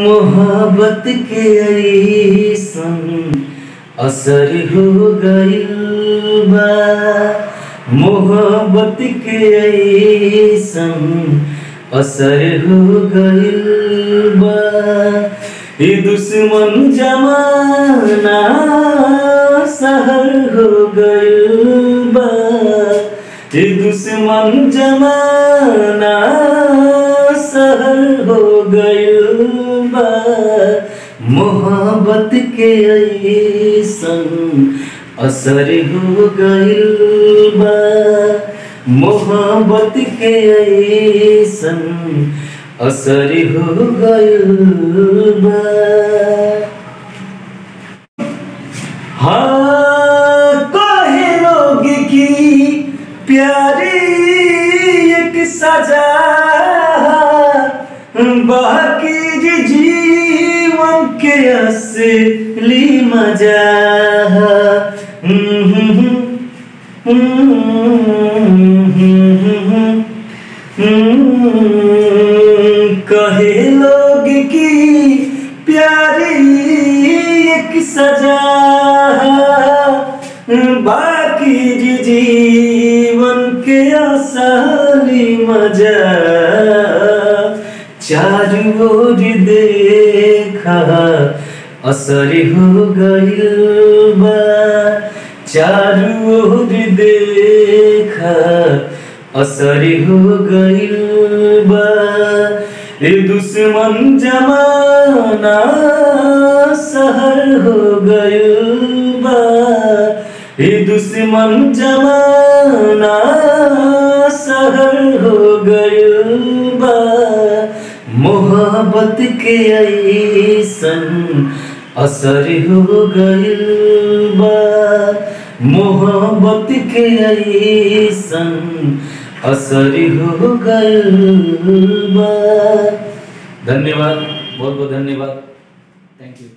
मोहब्बत के ऐसन असर हो गइल बा। मोहब्बत के ऐसन असर हो गइल बा। ई दुश्मन जमाना सहर हो गइल बा। ई दुश्मन जमाना सहर हो गइल बा। मोहब्बत के ऐसन असर हो गइल बा। मोहब्बत के ऐसन असर हो गइल बा। हाँ कहे लोग की प्यारी एक सजा, बाकी जीवन के असली मजा। कहे लोग की प्यारी एक सजा, बाकी जीवन के असली मजा। चारों ओर देखा असर हो गइल बा। चारों ओर देखा असर हो गइल बा। ए दुश्मन जमाना सहर हो गइल बा। ए दुश्मन जमाना सहर हो गइल बा। मोहब्बत के ऐसन असर हो गइल बा। मोहब्बत के ऐसन असर हो गइल बा। धन्यवाद, बहुत बहुत धन्यवाद, थैंक यू।